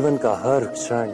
जीवन का हर क्षण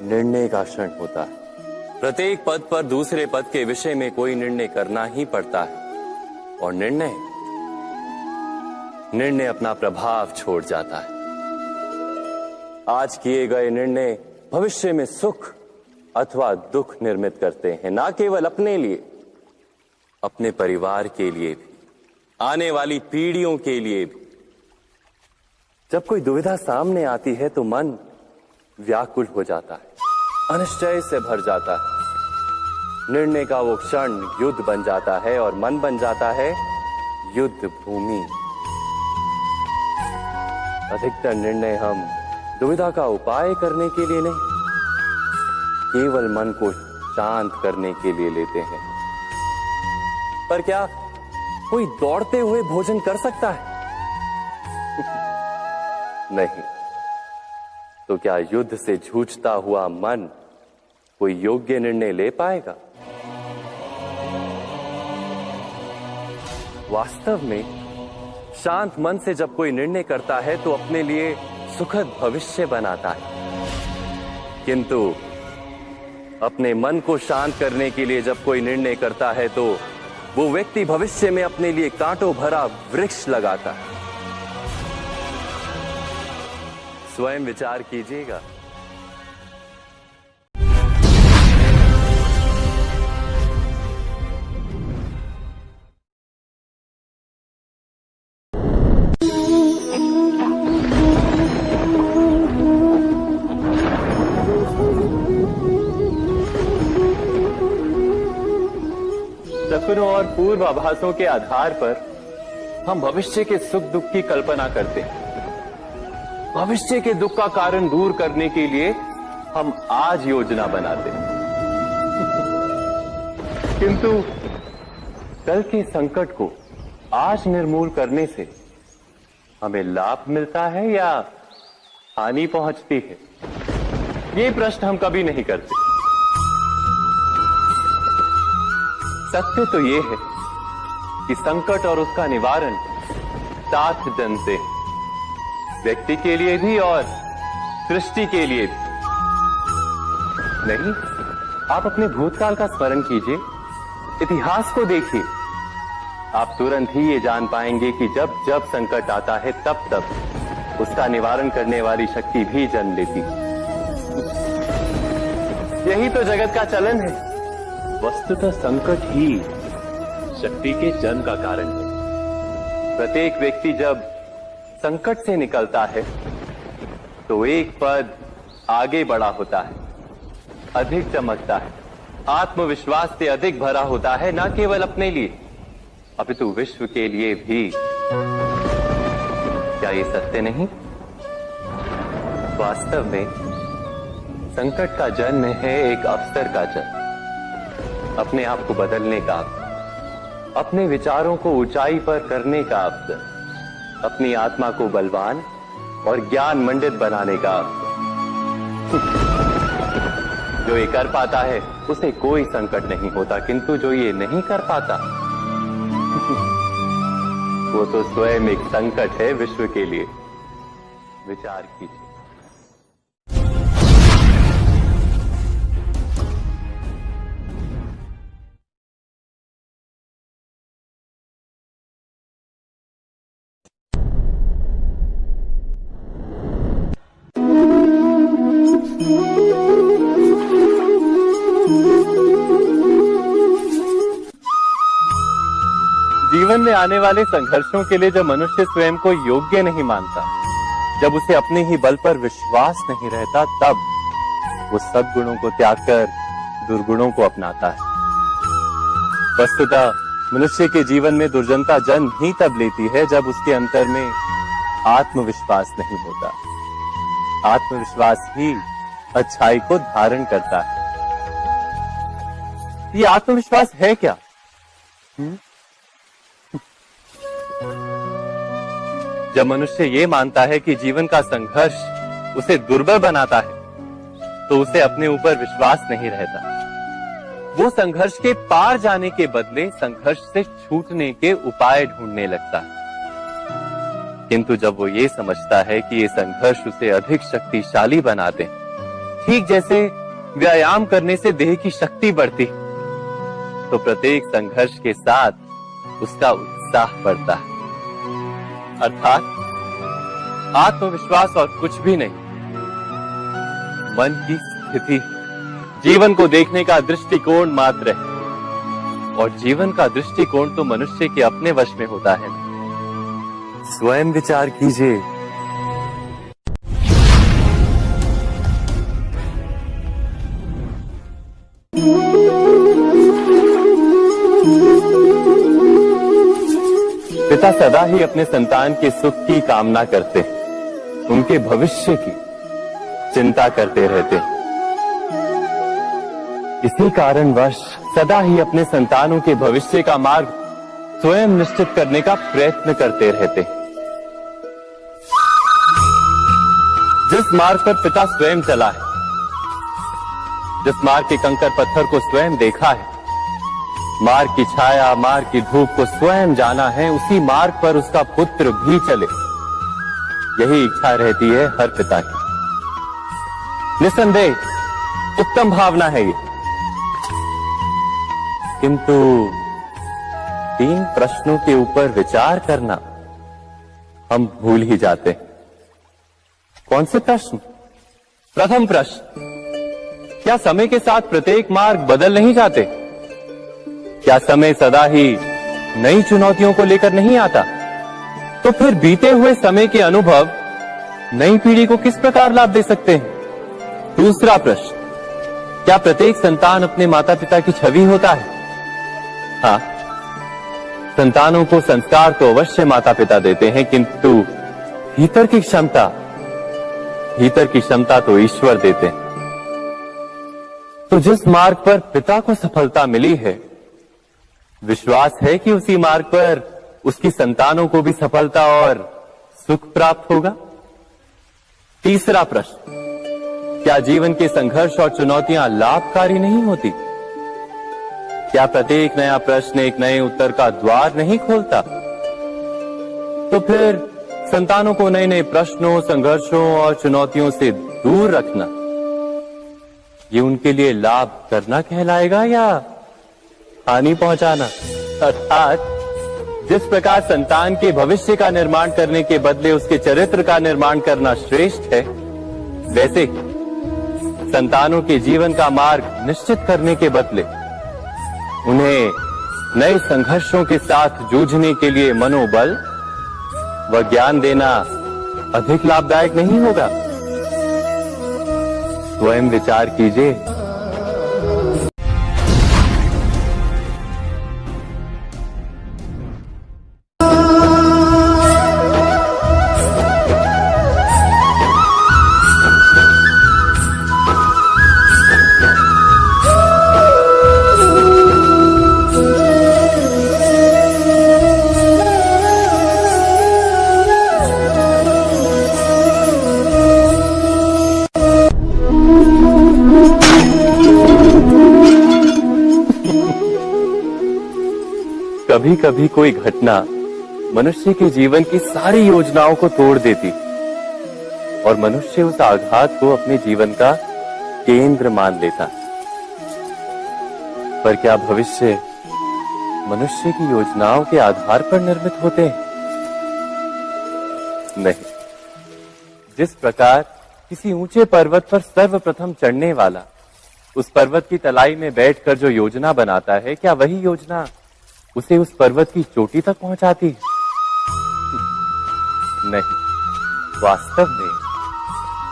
निर्णय का क्षण होता है। प्रत्येक पद पर दूसरे पद के विषय में कोई निर्णय करना ही पड़ता है और निर्णय अपना प्रभाव छोड़ जाता है। आज किए गए निर्णय भविष्य में सुख अथवा दुख निर्मित करते हैं, ना केवल अपने लिए, अपने परिवार के लिए भी, आने वाली पीढ़ियों के लिए भी। जब कोई दुविधा सामने आती है तो मन व्याकुल हो जाता है, अनिश्चय से भर जाता है। निर्णय का वो क्षण युद्ध बन जाता है और मन बन जाता है युद्ध भूमि। अधिकतर निर्णय हम दुविधा का उपाय करने के लिए नहीं, केवल मन को शांत करने के लिए लेते हैं। पर क्या कोई दौड़ते हुए भोजन कर सकता है? नहीं। तो क्या युद्ध से जूझता हुआ मन कोई योग्य निर्णय ले पाएगा? वास्तव में शांत मन से जब कोई निर्णय करता है तो अपने लिए सुखद भविष्य बनाता है, किंतु अपने मन को शांत करने के लिए जब कोई निर्णय करता है तो वो व्यक्ति भविष्य में अपने लिए कांटों भरा वृक्ष लगाता है। स्वयं विचार कीजिएगा। सपनों और पूर्वाभासों के आधार पर हम भविष्य के सुख दुख की कल्पना करते हैं। भविष्य के दुख का कारण दूर करने के लिए हम आज योजना बनाते हैं, किंतु कल के संकट को आज निर्मूल करने से हमें लाभ मिलता है या हानि पहुंचती है, ये प्रश्न हम कभी नहीं करते। सत्य तो ये है कि संकट और उसका निवारण साथ जन से, व्यक्ति के लिए भी और सृष्टि के लिए भी। नहीं, आप अपने भूतकाल का स्मरण कीजिए, इतिहास को देखिए। आप तुरंत ही ये जान पाएंगे कि जब जब संकट आता है तब तब उसका निवारण करने वाली शक्ति भी जन्म लेती है। यही तो जगत का चलन है। वस्तुतः संकट ही शक्ति के जन्म का कारण है। प्रत्येक व्यक्ति जब संकट से निकलता है तो एक पद आगे बढ़ा होता है, अधिक चमकता है, आत्मविश्वास से अधिक भरा होता है, न केवल अपने लिए अपितु विश्व के लिए भी। क्या ये सत्य नहीं? वास्तव में संकट का जन्म है एक अवसर का जन्म, अपने आप को बदलने का अवसर, अपने विचारों को ऊंचाई पर करने का अवसर, अपनी आत्मा को बलवान और ज्ञान मंडित बनाने का अवसर। जो ये कर पाता है उसे कोई संकट नहीं होता, किंतु जो ये नहीं कर पाता वो तो स्वयं एक संकट है विश्व के लिए। विचार कीजिए। जीवन में आने वाले संघर्षों के लिए जब मनुष्य स्वयं को योग्य नहीं मानता, जब उसे अपने ही बल पर विश्वास नहीं रहता, तब वो सद्गुणों को त्याग कर दुर्गुणों को अपनाता है। वस्तुतः मनुष्य के जीवन में दुर्जनता जन्म ही तब लेती है जब उसके अंतर में आत्मविश्वास नहीं होता। आत्मविश्वास ही अच्छाई को धारण करता है। ये आत्मविश्वास है क्या? जब मनुष्य ये मानता है कि जीवन का संघर्ष उसे दुर्बल बनाता है, तो उसे अपने ऊपर विश्वास नहीं रहता। वो संघर्ष के पार जाने के बदले संघर्ष से छूटने के उपाय ढूंढने लगता है। किंतु जब वो ये समझता है कि ये संघर्ष उसे अधिक शक्तिशाली बनाते, ठीक जैसे व्यायाम करने से देह की शक्ति बढ़ती, तो प्रत्येक संघर्ष के साथ उसका उत्साह बढ़ता है। अर्थात आत्मविश्वास और कुछ भी नहीं, मन की स्थिति, जीवन को देखने का दृष्टिकोण मात्र है। और जीवन का दृष्टिकोण तो मनुष्य के अपने वश में होता है। स्वयं विचार कीजिए। पिता सदा ही अपने संतान के सुख की कामना करते, उनके भविष्य की चिंता करते रहते। इसी कारणवश सदा ही अपने संतानों के भविष्य का मार्ग स्वयं निश्चित करने का प्रयत्न करते रहते। जिस मार्ग पर पिता स्वयं चला है, जिस मार्ग के कंकर पत्थर को स्वयं देखा है, मार्ग की छाया, मार्ग की धूप को स्वयं जाना है, उसी मार्ग पर उसका पुत्र भी चले, यही इच्छा रहती है हर पिता की। निस्संदेह उत्तम भावना है ये, किंतु 3 प्रश्नों के ऊपर विचार करना हम भूल ही जाते हैं। कौन से प्रश्न? प्रथम प्रश्न, क्या समय के साथ प्रत्येक मार्ग बदल नहीं जाते? क्या समय सदा ही नई चुनौतियों को लेकर नहीं आता? तो फिर बीते हुए समय के अनुभव नई पीढ़ी को किस प्रकार लाभ दे सकते हैं? दूसरा प्रश्न, क्या प्रत्येक संतान अपने माता पिता की छवि होता है? हाँ, संतानों को संस्कार तो अवश्य माता पिता देते हैं, किंतु भीतर की क्षमता तो ईश्वर देते हैं। तो जिस मार्ग पर पिता को सफलता मिली है, विश्वास है कि उसी मार्ग पर उसकी संतानों को भी सफलता और सुख प्राप्त होगा। तीसरा प्रश्न, क्या जीवन के संघर्ष और चुनौतियां लाभकारी नहीं होती? क्या प्रत्येक नया प्रश्न एक नए उत्तर का द्वार नहीं खोलता? तो फिर संतानों को नए नए प्रश्नों, संघर्षों और चुनौतियों से दूर रखना, ये उनके लिए लाभ करना कहलाएगा या हानि पहुंचाना? अर्थात जिस प्रकार संतान के भविष्य का निर्माण करने के बदले उसके चरित्र का निर्माण करना श्रेष्ठ है, वैसे संतानों के जीवन का मार्ग निश्चित करने के बदले उन्हें नए संघर्षों के साथ जूझने के लिए मनोबल व ज्ञान देना अधिक लाभदायक नहीं होगा? स्वयं विचार कीजिए। कभी कभी कोई घटना मनुष्य के जीवन की सारी योजनाओं को तोड़ देती और मनुष्य उस आघात को अपने जीवन का केंद्र मान लेता। पर क्या भविष्य मनुष्य की योजनाओं के आधार पर निर्मित होते हैं? नहीं। जिस प्रकार किसी ऊंचे पर्वत पर सर्वप्रथम चढ़ने वाला उस पर्वत की तलाई में बैठकर जो योजना बनाता है, क्या वही योजना उसे उस पर्वत की चोटी तक पहुंचाती है? नहीं, वास्तव में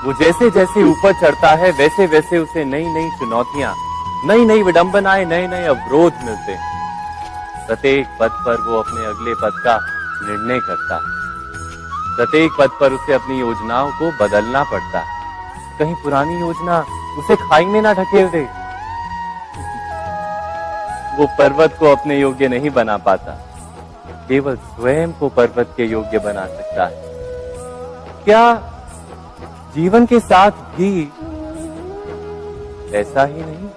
वो जैसे जैसे ऊपर चढ़ता है वैसे वैसे उसे नई नई चुनौतियां, नई नई विडंबनाएं, नए नए अवरोध मिलते हैं। प्रत्येक पद पर वो अपने अगले पद का निर्णय करता है। प्रत्येक पद पर उसे अपनी योजनाओं को बदलना पड़ता है। कहीं पुरानी योजना उसे खाई में ना ढकेल दे। वो पर्वत को अपने योग्य नहीं बना पाता, केवल स्वयं को पर्वत के योग्य बना सकता है। क्या जीवन के साथ भी ऐसा ही नहीं?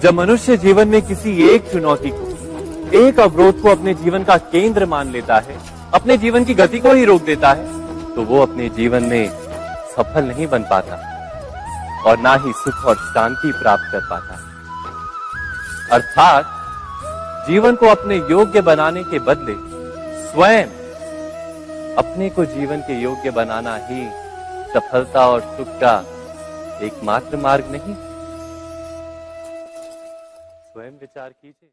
जब मनुष्य जीवन में किसी एक चुनौती को, एक अवरोध को अपने जीवन का केंद्र मान लेता है, अपने जीवन की गति को ही रोक देता है तो वो अपने जीवन में सफल नहीं बन पाता और ना ही सुख और शांति प्राप्त कर पाता। अर्थात जीवन को अपने योग्य बनाने के बदले स्वयं अपने को जीवन के योग्य बनाना ही सफलता और सुख का एकमात्र मार्ग नहीं। स्वयं विचार कीजिए।